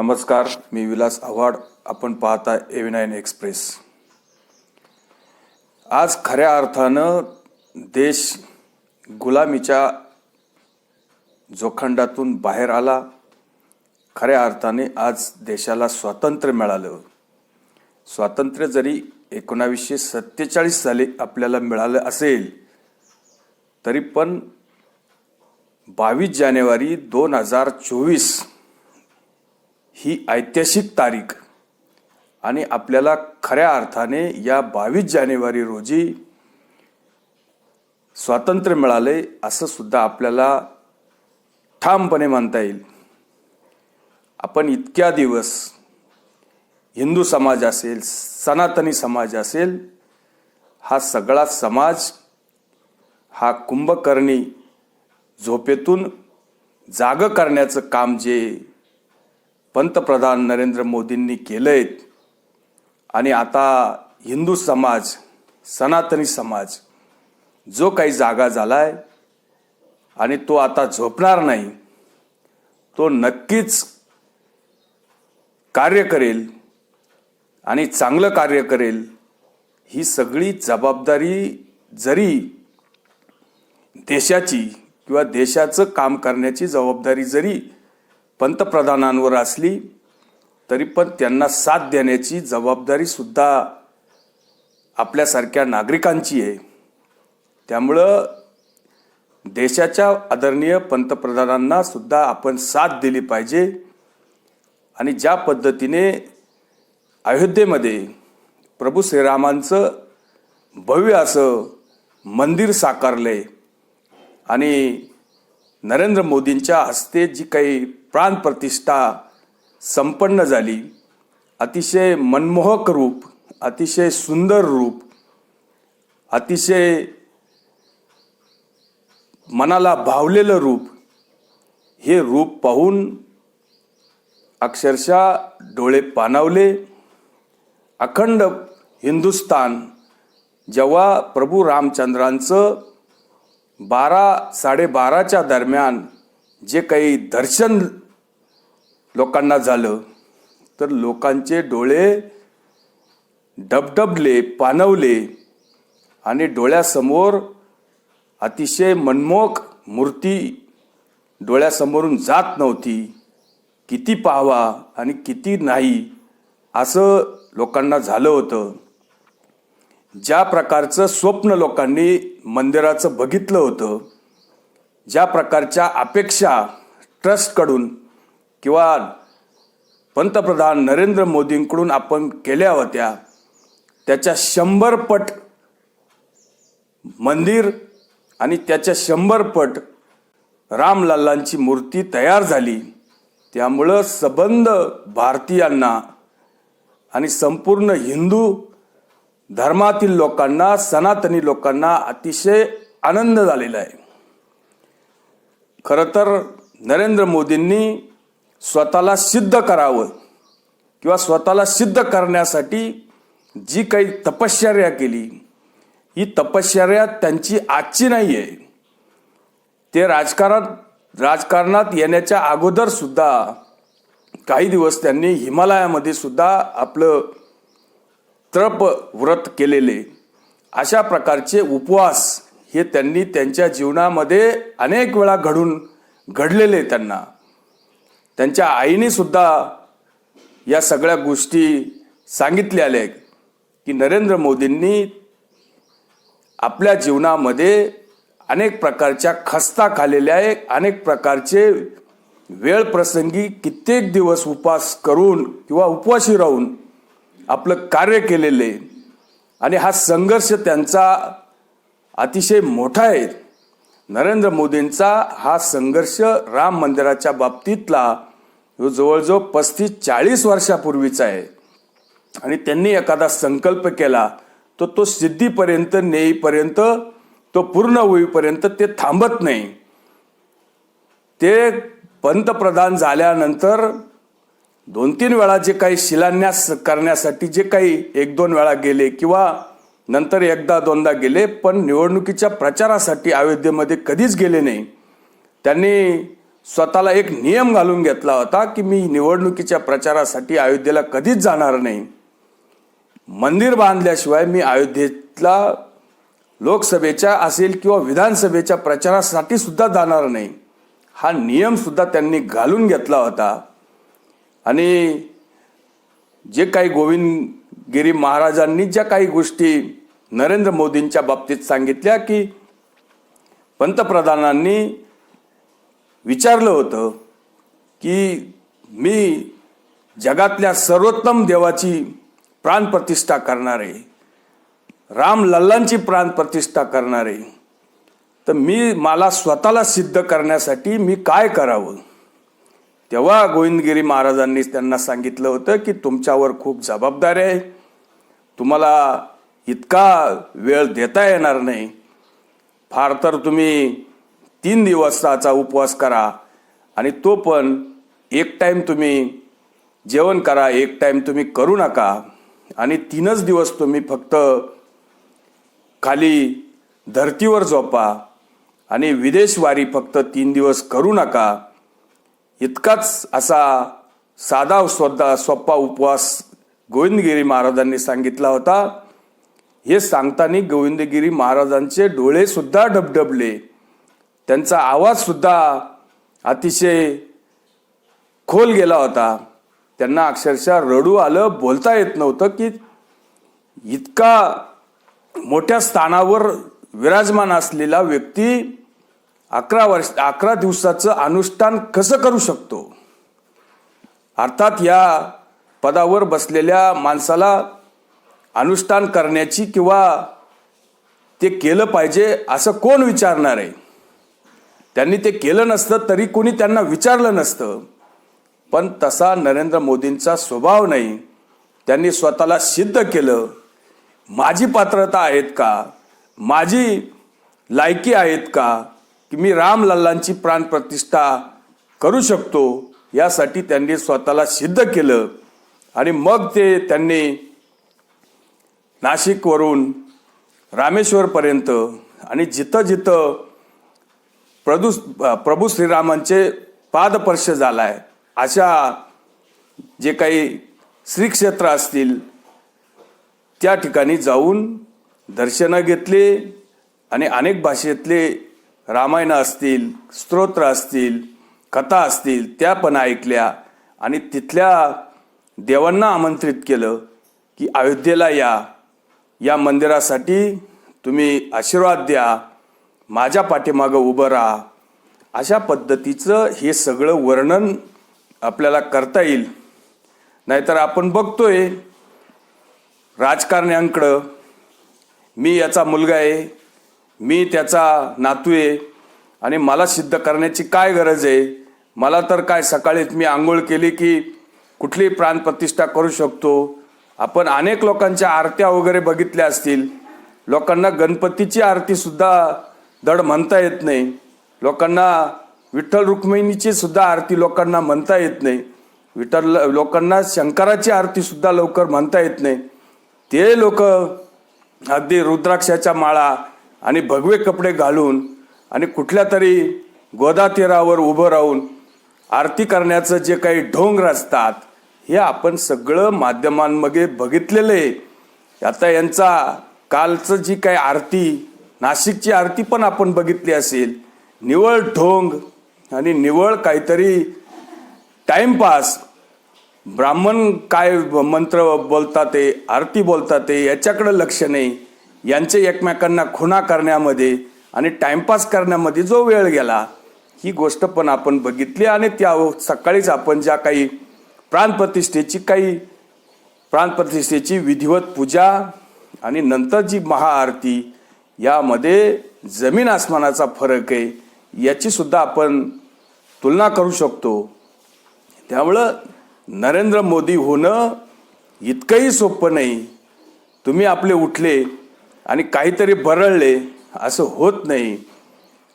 नमस्कार, मी विलास आव्हाड. आपण पाहता AV9 एक्सप्रेस. आज खऱ्या अर्थानं देश गुलामीच्या जोखंडातून बाहेर आला. खऱ्या अर्थाने आज देशाला स्वातंत्र्य मिळालं. स्वातंत्र्य जरी 1947 साली आपल्याला मिळालं असेल तरी पण 22 जानेवारी 2024 ही ऐतिहासिक तारीख आणि आपल्याला खऱ्या अर्थाने या 22 जानेवारी रोजी स्वातंत्र्य मिळाले असं सुद्धा आपल्याला ठामपणे म्हणता येईल. आपण इतक्या दिवस हिंदू समाज असेल, सनातनी समाज असेल, हा सगळा समाज हा कुंभकर्णी झोपेतून जाग करण्याचं काम जे पंतप्रधान नरेंद्र मोदींनी केलंय आणि आता हिंदू समाज, सनातनी समाज जो काही जागा झालाय आणि तो आता झोपणार नाही, तो नक्कीच कार्य करेल आणि चांगलं कार्य करेल. ही सगळी जबाबदारी जरी देशाची किंवा देशाचं काम करण्याची जबाबदारी जरी पंतप्रधानांवर असली तरी पण त्यांना साथ देण्याची जबाबदारी सुद्धा आपल्यासारख्या नागरिकांची आहे. त्यामुळं देशाच्या आदरणीय पंतप्रधानांना सुद्धा आपण साथ दिली पाहिजे. आणि ज्या पद्धतीने अयोध्येमध्ये प्रभू श्रीरामांचं भव्य असं मंदिर साकारले आणि नरेंद्र मोदींच्या हस्ते जी काही प्राणप्रतिष्ठा संपन्न झाली, अतिशय मनमोहक रूप, अतिशय सुंदर रूप, अतिशय मनाला भावलेलं रूप, हे रूप पाहून अक्षरशः डोळे पाणावले. अखंड हिंदुस्तान जेव्हा प्रभू रामचंद्रांचं 12-12:30च्या दरम्यान जे काही दर्शन लोकांना झालं तर लोकांचे डोळे डबडबले, पाणवले आणि डोळ्यासमोर अतिशय मनमोहक मूर्ती डोळ्यासमोरून जात नव्हती. किती पाहावा आणि किती नाही असं लोकांना झालं होतं. ज्या प्रकारचं स्वप्न लोकांनी मंदिराचं बघितलं होतं, ज्या प्रकारच्या अपेक्षा ट्रस्टकडून किंवा पंतप्रधान नरेंद्र मोदींकडून आपण केल्या होत्या, त्याच्या 100 पट मंदिर आणि त्याच्या 100 पट रामलल्लांची मूर्ती तयार झाली. त्यामुळं सबंध भारतीयांना आणि संपूर्ण हिंदू धर्मातील लोकांना, सनातनी लोकांना अतिशय आनंद झालेला आहे. खरं तर नरेंद्र मोदींनी स्वतःला सिद्ध करावं किंवा स्वतःला सिद्ध करण्यासाठी जी काही तपश्चर्या केली, ही तपश्चर्या त्यांची आजची नाही आहे. ते राजकारणात येण्याच्या अगोदर सुद्धा काही दिवस त्यांनी हिमालयामध्ये सुद्धा आपलं तप व्रत केलेले. अशा प्रकारचे उपवास हे त्यांनी त्यांच्या जीवनामध्ये अनेक वेळा घडलेले. त्यांच्या आईने सुद्धा या सगळ्या गोष्टी सांगितलेल्या की नरेंद्र मोदींनी आपल्या जीवनामध्ये अनेक प्रकारच्या खस्ता खाल्लेल्या आहे, अनेक प्रकारचे वेळ प्रसंगी कित्येक दिवस उपवास करून किंवा उपवासी राहून आपलं कार्य केलेले. आणि हा संघर्ष त्यांचा अतिशय मोठा आहे. नरेंद्र मोदींचा हा संघर्ष राम मंदिराच्या बाबतीतला जवळजवळ 35-40 वर्षापूर्वीचा आहे. आणि त्यांनी एखादा संकल्प केला तर तो सिद्धीपर्यंत नेईपर्यंत, तो पूर्ण होईपर्यंत ते थांबत नाही. ते पंतप्रधान झाल्यानंतर 2-3 वेळा जे काही शिलान्यास करण्यासाठी जे काही 1-2 वेळा गेले किंवा नंतर 1-2दा गेले, पण निवडणुकीच्या प्रचारासाठी अयोध्येमध्ये कधीच गेले नाही. त्यांनी स्वतःला एक नियम घालून घेतला होता की मी निवडणुकीच्या प्रचारासाठी अयोध्येला कधीच जाणार नाही. मंदिर बांधल्याशिवाय मी अयोध्येतला लोकसभेच्या असेल किंवा विधानसभेच्या प्रचारासाठी सुद्धा जाणार नाही. हा नियम सुद्धा त्यांनी घालून घेतला होता. आणि जे काही गोविंदगिरी महाराजांनी ज्या काही गोष्टी नरेंद्र मोदींच्या बाबतीत सांगितल्या की पंतप्रधानांनी विचारलं होतं की मी जगातल्या सर्वोत्तम देवाची प्राणप्रतिष्ठा करणार आहे, राम लल्लांची प्राणप्रतिष्ठा करणार आहे, तर मला स्वतःला सिद्ध करण्यासाठी मी काय करावं. तेव्हा गोविंदगिरी महाराजांनी त्यांना सांगितलं होतं की तुमच्यावर खूप जबाबदारी आहे, तुम्हाला इतका वेळ देता येणार नाही. फार तर तुम्ही 3 दिवसाचा उपवास करा आणि तो पण एक टाईम तुम्ही जेवण करा, एक टाईम तुम्ही करू नका आणि 3च दिवस तुम्ही फक्त खाली धर्तीवर झोपा आणि विदेशवारी फक्त 3 दिवस करू नका. इतकाच असा साधा सोपा उपवास गोविंदगिरी महाराजांनी सांगितला होता. हे सांगताना गोविंदगिरी महाराजांचे डोळे सुद्धा डबडबले, त्यांचा आवाज सुद्धा अतिशय खोल गेला होता. त्यांना अक्षरशः रडू आलं, बोलता येत नव्हतं की इतका मोठ्या स्थानावर विराजमान असलेला व्यक्ती 11 दिवसाचं अनुष्ठान कसं करू शकतो. अर्थात या पदावर बसलेल्या माणसाला अनुष्ठान करण्याची किंवा ते केलं पाहिजे असं कोण विचारणार आहे. त्यांनी ते केलं नसतं तरी कोणी त्यांना विचारलं नसतं. पण तसा नरेंद्र मोदींचा स्वभाव नाही. त्यांनी स्वतःला सिद्ध केलं. माझी पात्रता आहेत का, माझी लायकी आहेत का की मी राम लल्लांची प्राणप्रतिष्ठा करू शकतो, यासाठी त्यांनी स्वतःला सिद्ध केलं. आणि मग ते त्यांनी नाशिकवरून रामेश्वरपर्यंत आणि जिथं जिथं प्रभू श्रीरामांचे पादस्पर्श झालाय अशा जे काही श्रीक्षेत्र असतील त्या ठिकाणी जाऊन दर्शनं घेतली आणि अनेक भाषेतले रामायण असतील, स्तोत्र असतील, कथा असतील त्या पण ऐकल्या आणि तिथल्या देवांना आमंत्रित केलं की अयोध्येला या मंदिरासाठी तुम्ही आशीर्वाद द्या, माझ्या पाठीमागं उभं राहा. अशा पद्धतीचं हे सगळं वर्णन आपल्याला करता येईल. नाहीतर आपण बघतोय राजकारण्यांकडं, मी याचा मुलगा आहे, मी त्याचा नातू आहे आणि मला सिद्ध करण्याची काय गरज आहे, मला तर काय सकाळीच मी आंघोळ केली की कुठली प्राणप्रतिष्ठा करू शकतो. आपण अनेक लोकांच्या आरत्या वगैरे बघितल्या असतील. लोकांना गणपतीची आरती सुद्धा धड म्हणता येत नाही. लोकांना विठ्ठल रुक्मिणीची सुद्धा आरती लोकांना म्हणता येत नाही. लोकांना शंकराची आरती सुद्धा लवकर म्हणता येत नाही. ते लोक अगदी रुद्राक्षाच्या माळा आणि भगवे कपडे घालून आणि कुठल्या तरी गोदा तीरावर उभं राहून आरती करण्याचं जे काही ढोंग रचतात हे आपण सगळं माध्यमांमध्ये बघितलेलं आहे. आता यांचा कालचं जी काही आरती, नाशिकची आरती पण आपण बघितली असेल. निवळ ढोंग आणि निवळ काहीतरी टाइमपास. ब्राह्मण काय मंत्र बोलतात ते, आरती बोलतात ते, याच्याकडे लक्ष नाही. यांचे एकमेकांना खुणा करण्यामध्ये आणि टाइमपास करण्यामध्ये जो वेळ गेला ही गोष्ट पण आपण बघितली. आणि त्या सकाळीच आपण ज्या काही प्राणप्रतिष्ठेची विधिवत पूजा आणि नंतर जी महाआरती, यामध्ये जमीन आसमानाचा फरक आहे. याची सुद्धा आपण तुलना करू शकतो. त्यामुळं नरेंद्र मोदी होणं इतकंही सोपं नाही. तुम्ही आपले उठले आणि काहीतरी बरळले असं होत नाही.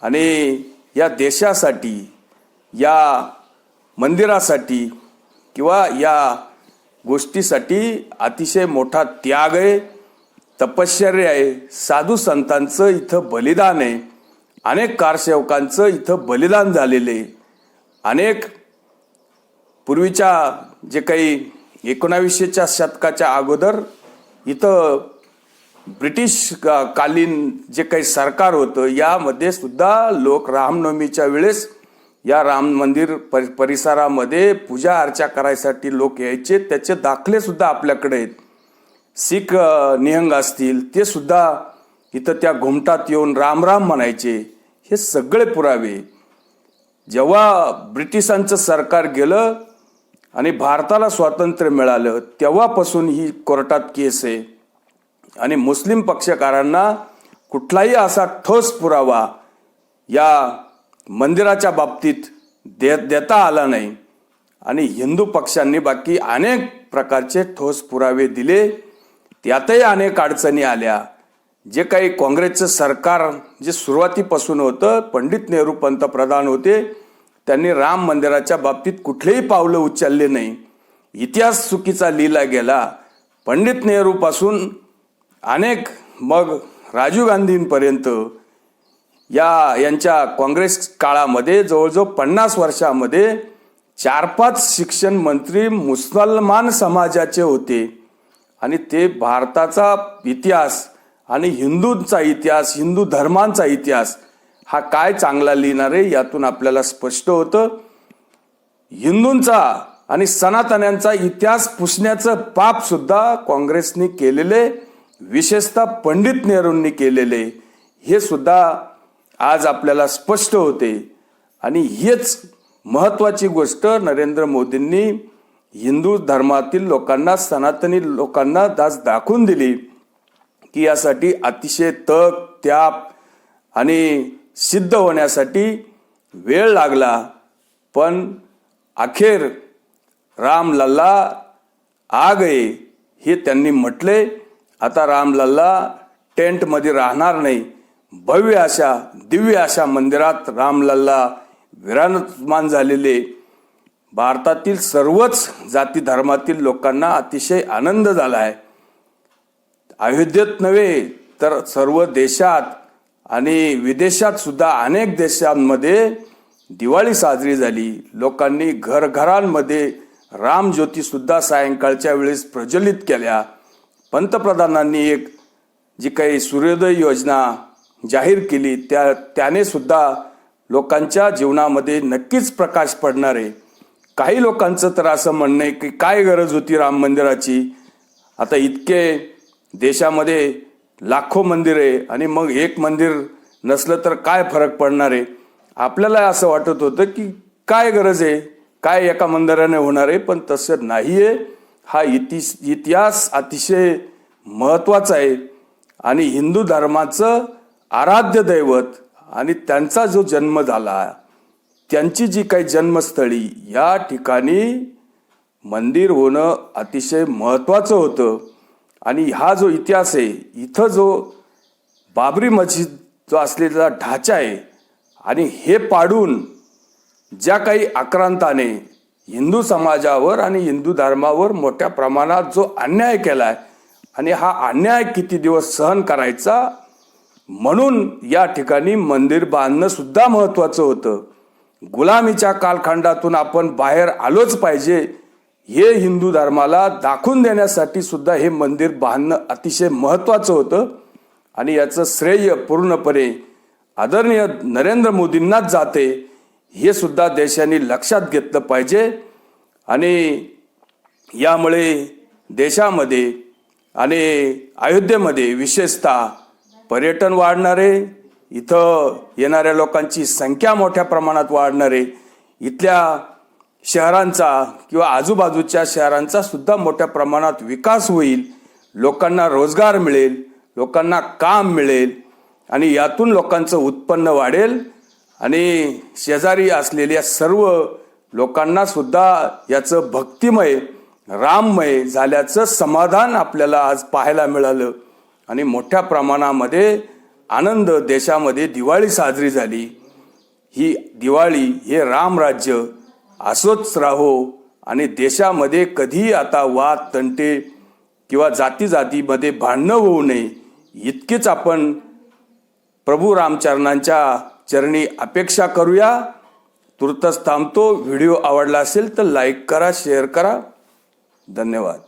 आणि या देशासाठी, या मंदिरासाठी किंवा या गोष्टीसाठी अतिशय मोठा त्याग आहे, तपश्चर्या आहे. साधू संतांचं इथं बलिदान आहे. अनेक कारसेवकांचं इथं बलिदान झालेलं आहे. अनेक पूर्वीच्या जे काही 1900च्या शतकाच्या अगोदर इथं ब्रिटिश कालीन जे काही सरकार होतं यामध्ये सुद्धा लोक रामनवमीच्या वेळेस या राम मंदिर परिसरामध्ये पूजा अर्चा करायसाठी लोक यायचे. त्याचे दाखले सुद्धा आपल्याकडे आहेत. शीख निहंग असतील ते सुद्धा इथं त्या घुमटात येऊन राम राम म्हणायचे. हे सगळे पुरावे जेव्हा ब्रिटिशांचं सरकार गेलं आणि भारताला स्वातंत्र्य मिळालं तेव्हापासून ही कोर्टात केस आहे. आणि मुस्लिम पक्षकारांना कुठलाही असा ठोस पुरावा या मंदिराच्या बाबतीत देता आला नाही. आणि हिंदू पक्षांनी बाकी अनेक प्रकारचे ठोस पुरावे दिले. त्यातही अनेक अडचणी आल्या. जे काही काँग्रेसचं सरकार जे सुरुवातीपासून होतं, पंडित नेहरू पंतप्रधान होते, त्यांनी राम मंदिराच्या बाबतीत कुठलेही पावलं उचलले नाही. इतिहास चुकीचा लिहिला गेला. पंडित नेहरूपासून अनेक मग राजीव गांधींपर्यंत यांच्या काँग्रेस काळामध्ये जवळजवळ 50 वर्षामध्ये 4-5 शिक्षण मंत्री मुसलमान समाजाचे होते. आणि ते भारताचा इतिहास आणि हिंदूंचा इतिहास, हिंदू धर्मांचा इतिहास हा काय चांगला लिहिणार आहे यातून आपल्याला स्पष्ट होतं. हिंदूंचा आणि सनातन्यांचा इतिहास पुसण्याचं पाप सुद्धा काँग्रेसने केलेले, विशेषतः पंडित नेहरूंनी केलेले, हे सुद्धा आज आपल्याला स्पष्ट होते. आणि हेच महत्त्वाची गोष्ट नरेंद्र मोदींनी हिंदू धर्मातील लोकांना, सनातनी लोकांना दाखवून दिली की यासाठी अतिशय तप, त्याग आणि सिद्ध होण्यासाठी वेळ लागला. पण अखेर रामलल्ला आ गए हे त्यांनी म्हटले. आता रामलल्ला टेंटमध्ये राहणार नाही. भव्य अशा दिव्य अशा मंदिरात रामलल्ला विराजमान झालेले. भारतातील सर्वच जाती धर्मातील लोकांना अतिशय आनंद झाला आहे. अयोध्येत नव्हे तर सर्व देशात आणि विदेशात सुद्धा अनेक देशांमध्ये दिवाळी साजरी झाली. लोकांनी घरघरांमध्ये रामज्योती सुद्धा सायंकाळच्या वेळेस प्रज्वलित केल्या. पंतप्रधानांनी एक जी काही सूर्योदय योजना जाहीर केली त्याने सुद्धा लोकांच्या जीवनामध्ये नक्कीच प्रकाश पडणार आहे. काही लोकांचं तर असं म्हणणं आहे की काय गरज होती राम मंदिराची, आता इतके देशामध्ये लाखो मंदिर आहे आणि मग एक मंदिर नसलं तर काय फरक पडणार आहे. आपल्याला असं वाटत होतं की काय गरज आहे, काय एका मंदिराने होणार आहे, पण तसं नाही आहे. हा इतिहास अतिशय महत्त्वाचा आहे आणि हिंदू धर्माचं आराध्य दैवत आणि त्यांचा जो जन्म झाला, त्यांची जी काही जन्मस्थळी या ठिकाणी मंदिर होणं अतिशय महत्त्वाचं होतं. आणि हा जो इतिहास आहे, इथं जो बाबरी मस्जिद जो असलेला ढाचा आहे आणि हे पाडून ज्या काही आक्रांताने हिंदू समाजावर आणि हिंदू धर्मावर मोठ्या प्रमाणात जो अन्याय केलाय आणि हा अन्याय किती दिवस सहन करायचा, म्हणून या ठिकाणी मंदिर बांधणं सुद्धा महत्त्वाचं होतं. गुलामीच्या कालखंडातून आपण बाहेर आलोच पाहिजे हे हिंदू धर्माला दाखवून देण्यासाठी सुद्धा हे मंदिर बांधणं अतिशय महत्त्वाचं होतं. आणि याचं श्रेय पूर्णपणे आदरणीय नरेंद्र मोदींनाच जाते, हे सुद्धा देशाने लक्षात घेतलं पाहिजे. आणि यामुळे देशामध्ये आणि अयोध्येमध्ये विशेषतः पर्यटन वाढणार आहे. इथं येणाऱ्या लोकांची संख्या मोठ्या प्रमाणात वाढणार आहे. इथल्या शहरांचा किंवा आजूबाजूच्या शहरांचा सुद्धा मोठ्या प्रमाणात विकास होईल. लोकांना रोजगार मिळेल, लोकांना काम मिळेल आणि यातून लोकांचं उत्पन्न वाढेल आणि शेजारी असलेल्या सर्व लोकांना सुद्धा याचं भक्तिमय, राममय झाल्याचं समाधान आपल्याला आज पाहायला मिळालं. आणि मोठ्या प्रमाणामध्ये आनंद देशामध्ये दिवाळी साजरी झाली. ही दिवाळी हे रामराज्य असोच राहो आणि देशामध्ये कधीही आता वाद तंटे किंवा जातीमध्ये भांडणं होऊ नये, इतकीच आपण प्रभू रामचरणांच्या चरणी अपेक्षा करूया. तुर्तच थांबतो. व्हिडिओ आवडला असेल तर लाईक करा, शेअर करा. धन्यवाद.